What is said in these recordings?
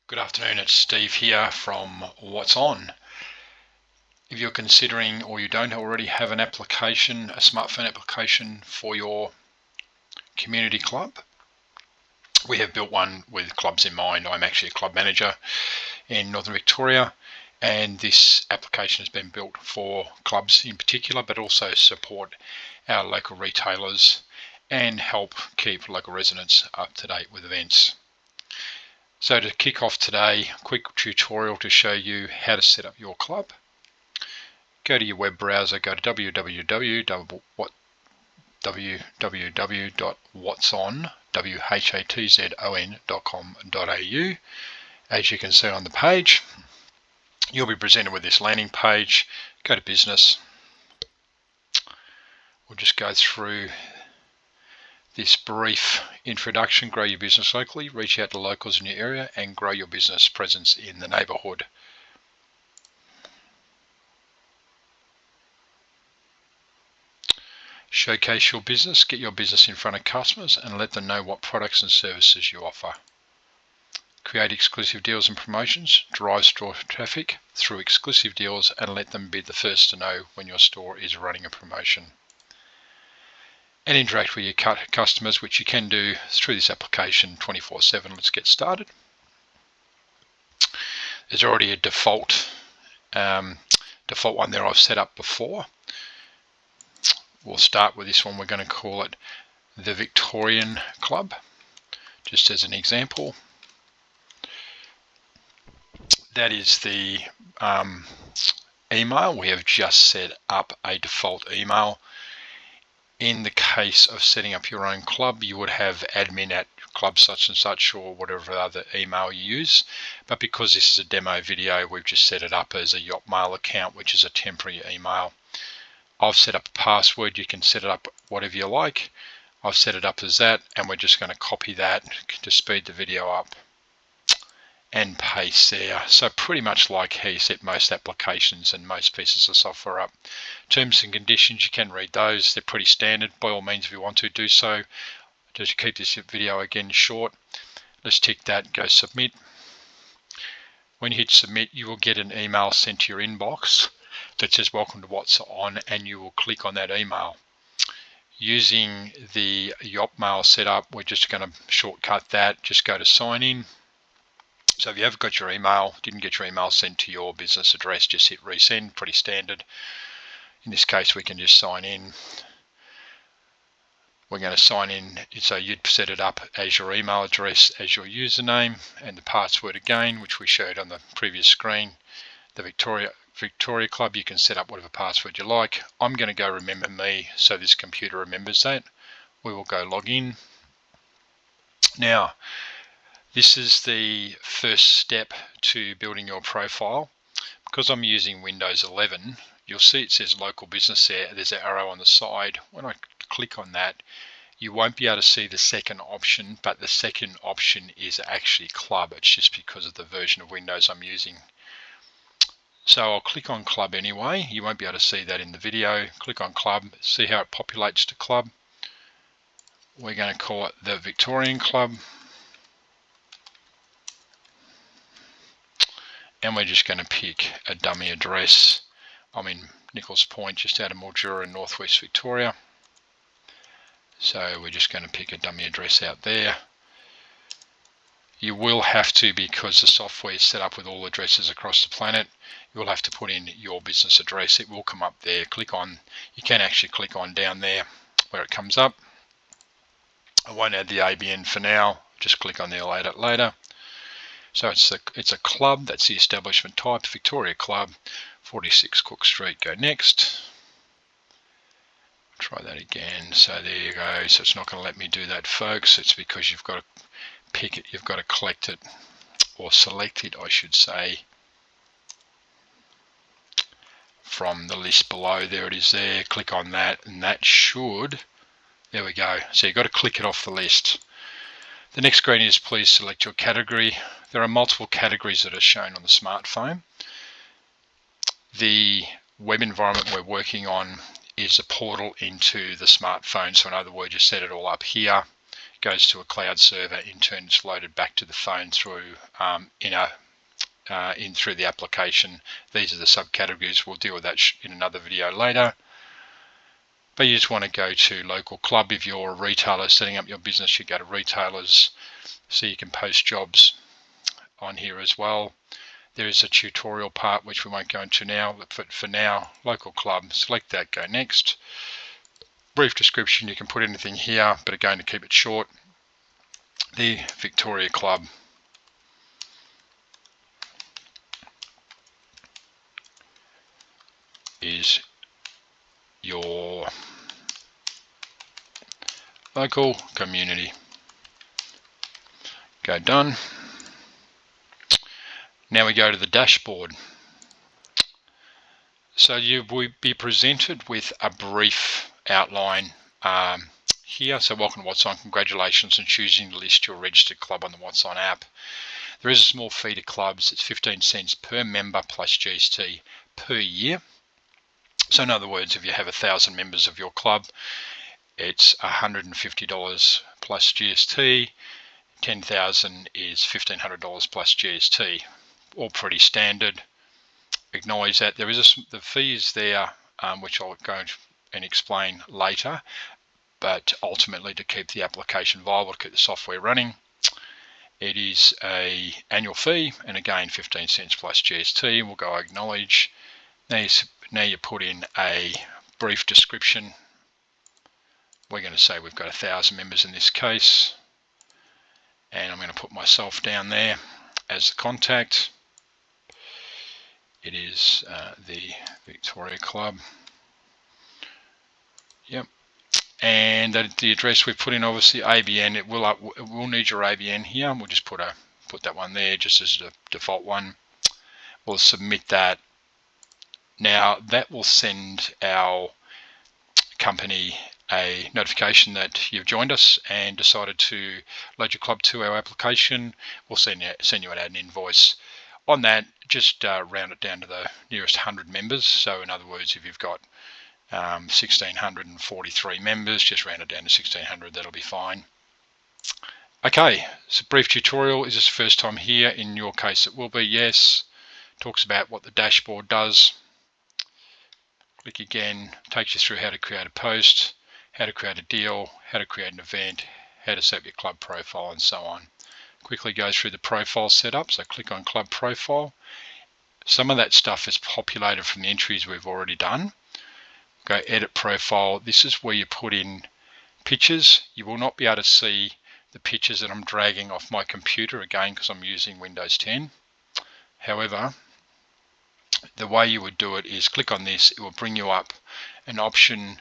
Good afternoon, it's Steve here from Whatzon. If you're considering or you don't already have an application, a smartphone application for your community club, we have built one with clubs in mind. I'm actually a club manager in Northern Victoria, and this application has been built for clubs in particular, but also support our local retailers and help keep local residents up to date with events. So to kick off today, a quick tutorial to show you how to set up your club. Go to your web browser, go to www.whatzon.com.au. As you can see on the page, you'll be presented with this landing page. Go to business. We'll just go through this brief introduction. Grow your business locally, reach out to locals in your area, and grow your business presence in the neighbourhood. Showcase your business, get your business in front of customers and let them know what products and services you offer. Create exclusive deals and promotions, drive store traffic through exclusive deals and let them be the first to know when your store is running a promotion. And interact with your customers, which you can do through this application 24/7. Let's get started. There's already a default one there I've set up before. We'll start with this one. We're going to call it the Victorian Club, just as an example. That is the email. We have just set up a default email. In the case of setting up your own club, you would have admin at club such and such or whatever other email you use. But because this is a demo video, we've just set it up as a Yotmail account, which is a temporary email. I've set up a password. You can set it up whatever you like. I've set it up as that, and we're just going to copy that to speed the video up and paste there. So pretty much like how you set most applications and most pieces of software up. Terms and conditions, you can read those. They're pretty standard. By all means, if you want to do so, just keep this video again short. Let's tick that, go submit. When you hit submit, you will get an email sent to your inbox that says welcome to Whatzon, and you will click on that email. Using the Yotmail setup, we're just going to shortcut that. Just go to sign in. So if you haven't got your email, didn't get your email sent to your business address, just hit resend, pretty standard. In this case, we can just sign in. We're going to sign in, so you'd set it up as your email address, as your username, and the password again, which we showed on the previous screen. The Victoria Club, you can set up whatever password you like. I'm going to go remember me, so this computer remembers that. We will go log in. Now, this is the first step to building your profile. Because I'm using Windows 11, you'll see it says local business there. There's an arrow on the side. When I click on that, you won't be able to see the second option, but the second option is actually club. It's just because of the version of Windows I'm using. So I'll click on club anyway. You won't be able to see that in the video. Click on club, see how it populates to club. We're going to call it the Victorian Club. And we're just going to pick a dummy address. I'm in Nichols Point, just out of Mildura in northwest Victoria. So we're just going to pick a dummy address out there. You will have to, because the software is set up with all addresses across the planet, you will have to put in your business address. It will come up there. Click on, you can actually click on down there where it comes up. I won't add the ABN for now. Just click on there, I'll add it later. So it's a club, that's the establishment type, Victoria Club, 46 Cook Street. Go next. Try that again. So there you go. So it's not going to let me do that, folks. It's because you've got to pick it, you've got to collect it, or select it, I should say, from the list below. There it is there. Click on that, and that should, there we go. So you've got to click it off the list. The next screen is please select your category. There are multiple categories that are shown on the smartphone. The web environment we're working on is a portal into the smartphone. So in other words, you set it all up here. goes to a cloud server. In turn, it's loaded back to the phone through through the application. These are the subcategories. We'll deal with that in another video later. But you just want to go to local club. If you're a retailer setting up your business, you go to retailers, so you can post jobs on here as well. There is a tutorial part which we won't go into now, but for now, local club, select that, go next. Brief description, you can put anything here, but again, to keep it short, the Victoria Club is your local community. Go done. Now we go to the dashboard. So you will be presented with a brief outline here. So welcome to Whatzon. Congratulations on choosing to list your registered club on the Whatzon app. There is a small fee to clubs. It's 15 cents per member plus GST per year. So in other words, if you have 1,000 members of your club, it's $150 plus GST. 10,000 is $1,500 plus GST. All pretty standard. Acknowledge that there is the fee is there, which I'll go and explain later. But ultimately, to keep the application viable, to keep the software running, it is a annual fee, and again 15 cents plus GST. We'll go acknowledge. Now you put in a brief description. We're going to say we've got 1,000 members in this case, and I'm going to put myself down there as the contact. It is the Victoria Club. Yep. And the address we've put in, obviously ABN. It will need your ABN here. We'll just put that one there just as a default one. We'll submit that. Now that will send our company a notification that you've joined us and decided to load your club to our application. We'll send you an invoice. On that, just round it down to the nearest 100 members. So in other words, if you've got 1,643 members, just round it down to 1,600, that'll be fine. Okay, so brief tutorial. Is this the first time here? In your case, it will be, yes. Talks about what the dashboard does. Click again, takes you through how to create a post, how to create a deal, how to create an event, how to set up your club profile, and so on. Quickly go through the profile setup, so click on club profile. Some of that stuff is populated from the entries we've already done. Go edit profile. This is where you put in pictures. You will not be able to see the pictures that I'm dragging off my computer, again because I'm using Windows 10. However, the way you would do it is click on this. It will bring you up an option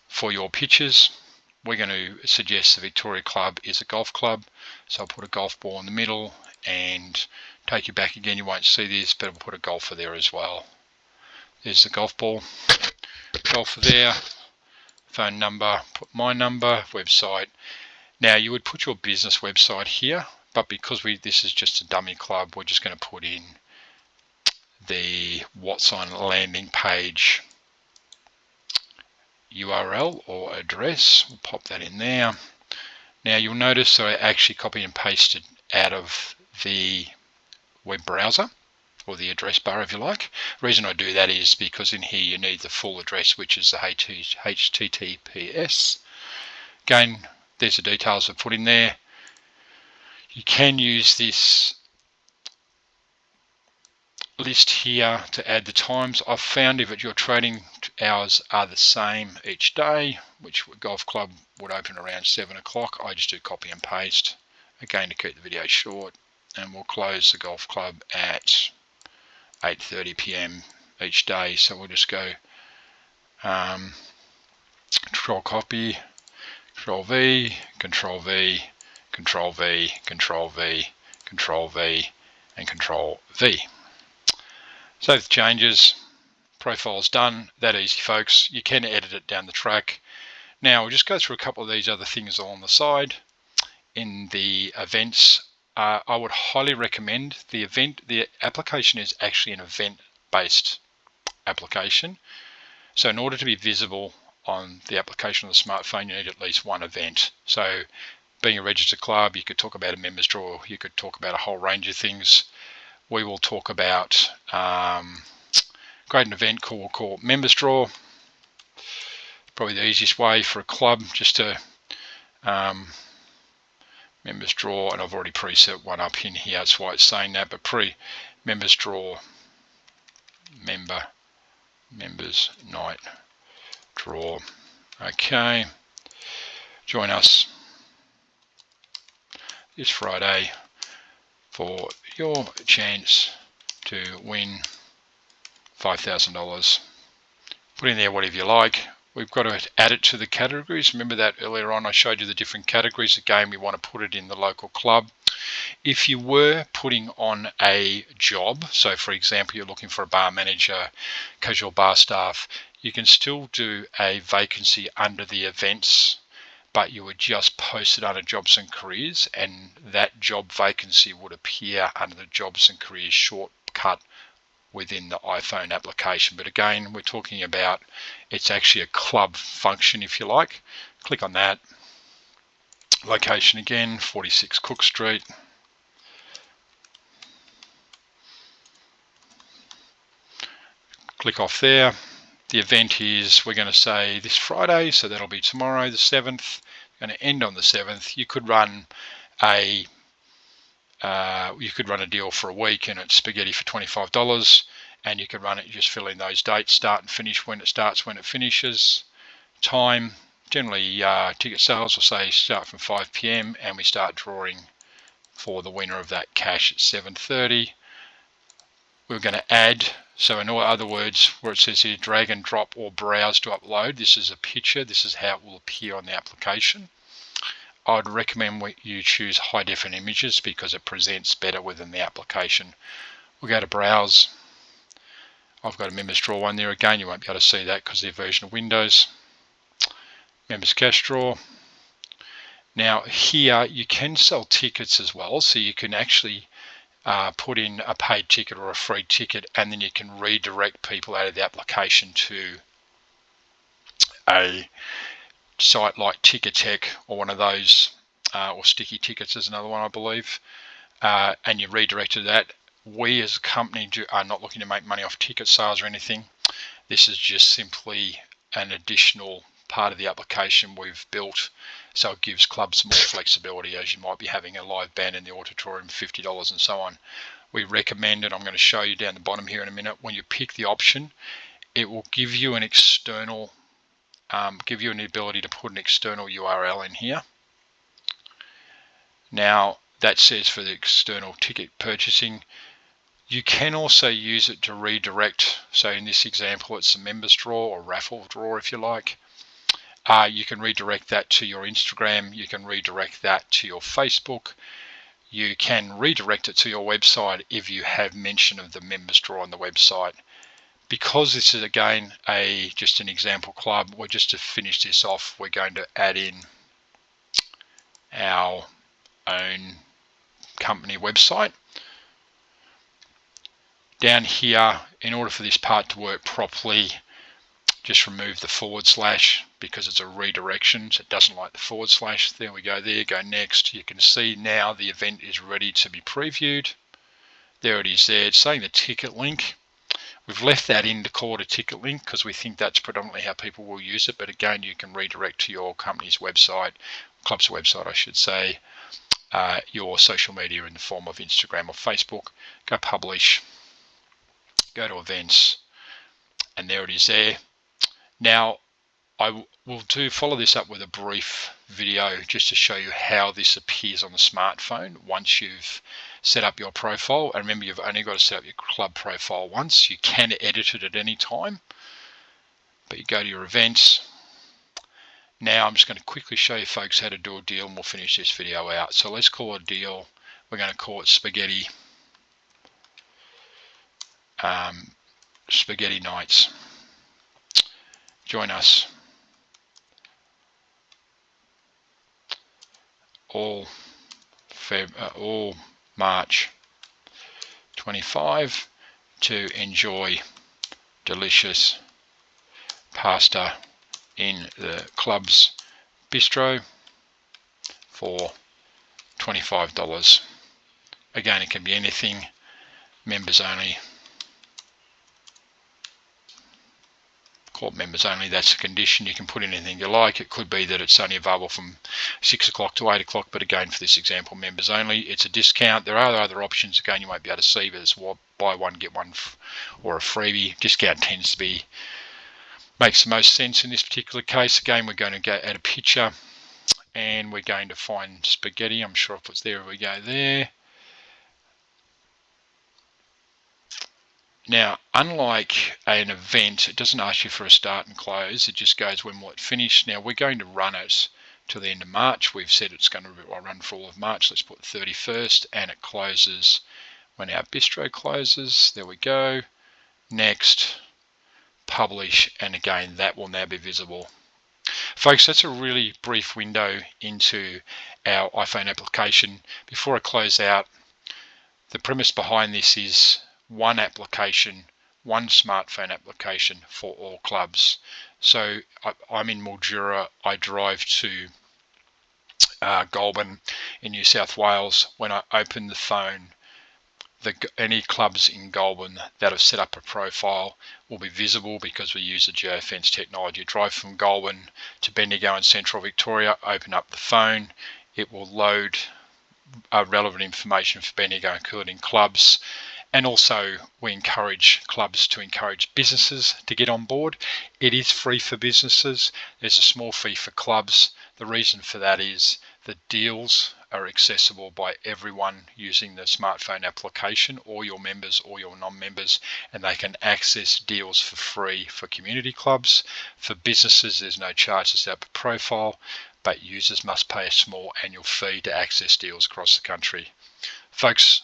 for your pictures. We're going to suggest the Victoria Club is a golf club, so I'll put a golf ball in the middle and take you back again. You won't see this, but I'll put a golfer there as well. There's the golf ball, golfer there, phone number, put my number, website. Now you would put your business website here, but because this is just a dummy club, we're just going to put in the Whatzon landing page URL or address. We'll pop that in there. Now you'll notice that I actually copy and pasted out of the web browser, or the address bar if you like. The reason I do that is because in here you need the full address, which is the HTTPS. Again, there's the details I've put in there. You can use this list here to add the times. I've found if your trading hours are the same each day, which golf club would open around 7 o'clock, I just do copy and paste, again to keep the video short, and we'll close the golf club at 8:30 p.m. each day. So we'll just go Control copy, Control V, Control V, Control V, Control V, Control V, and Control V. Save the changes. Profile's done. That easy, folks. You can edit it down the track. Now we'll just go through a couple of these other things along the side. In the events, I would highly recommend the application is actually an event-based application. So in order to be visible on the application on the smartphone, you need at least one event. So being a registered club, you could talk about a members draw, you could talk about a whole range of things. We will talk about create an event we'll call members draw. Probably the easiest way for a club, just to members draw, and I've already preset one up in here, that's why it's saying that, but members draw, members night draw. Okay, join us this Friday for your chance to win $5,000. Put in there whatever you like. We've got to add it to the categories. Remember that earlier on I showed you the different categories. Again, we want to put it in the local club. If you were putting on a job, so for example, you're looking for a bar manager, casual bar staff, you can still do a vacancy under the events, but you would just post it under jobs and careers, and that job vacancy would appear under the jobs and careers shortcut within the iPhone application. But again, we're talking about, it's actually a club function, if you like. Click on that. Location again, 46 Cook Street. Click off there. The event is, we're going to say this Friday, so that'll be tomorrow, the 7th. Going to end on the 7th. You could run a deal for a week, and it's spaghetti for $25, and you can run it. You just fill in those dates, start and finish, when it starts, when it finishes, time. Generally, ticket sales will say start from 5 p.m. and we start drawing for the winner of that cash at 7:30. We're going to add, so in other words, where it says here drag and drop or browse to upload, this is a picture, this is how it will appear on the application. I'd recommend you choose high definition images because it presents better within the application. We'll go to browse. I've got a members draw one there. Again, you won't be able to see that because of the version of Windows. Members cash draw. Now here you can sell tickets as well, so you can actually put in a paid ticket or a free ticket, and then you can redirect people out of the application to a site like Ticketek or one of those, or Sticky Tickets is another one, I believe, and you redirect to that. We as a company are not looking to make money off ticket sales or anything. This is just simply an additional part of the application we've built, so it gives clubs more flexibility, as you might be having a live band in the auditorium, $50 and so on. We recommend it. I'm going to show you down the bottom here in a minute. When you pick the option, it will give you an external, give you an ability to put an external URL in here. Now that says for the external ticket purchasing. You can also use it to redirect. So in this example, it's a members draw or raffle draw, if you like. You can redirect that to your Instagram. You can redirect that to your Facebook. You can redirect it to your website if you have mention of the members draw on the website. Because this is again just an example club, we're just to finish this off, we're going to add in our own company website. Down here, in order for this part to work properly, just remove the / because it's a redirection, so it doesn't like the /. There we go, there, go next. You can see now the event is ready to be previewed. There it is there, it's saying the ticket link. We've left that in to call it a ticket link because we think that's predominantly how people will use it, but again, you can redirect to your company's website, club's website I should say, your social media in the form of Instagram or Facebook. Go publish, go to events, and there it is there. Now I will follow this up with a brief video just to show you how this appears on the smartphone once you've set up your profile. And remember, you've only got to set up your club profile once. You can edit it at any time, but you go to your events. Now I'm just going to quickly show you folks how to do a deal, and we'll finish this video out. So let's call it a deal. We're going to call it spaghetti nights. Join us all March 25 to enjoy delicious pasta in the club's bistro for $25. Again, it can be anything, members only. Call it members only, that's a condition. You can put in anything you like. It could be that it's only available from 6 o'clock to 8 o'clock, but again, for this example, members only. It's a discount. There are other options, again, you won't be able to see, but it's buy one, get one, or a freebie. Discount tends to be, makes the most sense in this particular case. Again, we're going to go add a picture, and we're going to find spaghetti. I'm sure if it's there, we go there. Now, unlike an event, it doesn't ask you for a start and close. It just goes when will it finish. Now, we're going to run it to the end of March. We've said it's going to run for all of March. Let's put 31st, and it closes when our bistro closes. There we go. Next, publish, and again, that will now be visible. Folks, that's a really brief window into our iPhone application. Before I close out, the premise behind this is one application, one smartphone application for all clubs. So I'm in Mildura. I drive to Goulburn in New South Wales. When I open the phone, any clubs in Goulburn that have set up a profile will be visible because we use the geofence technology. Drive from Goulburn to Bendigo in central Victoria, open up the phone, it will load relevant information for Bendigo, including clubs. And also, we encourage clubs to encourage businesses to get on board. It is free for businesses. There's a small fee for clubs. The reason for that is the deals are accessible by everyone using the smartphone application, or your members or your non-members, and they can access deals for free for community clubs. For businesses, there's no charge to set up a profile, but users must pay a small annual fee to access deals across the country. Folks,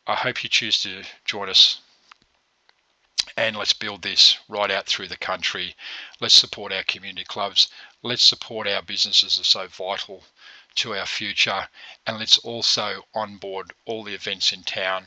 I hope you choose to join us, and let's build this right out through the country. Let's support our community clubs. Let's support our businesses that are so vital to our future, and let's also onboard all the events in town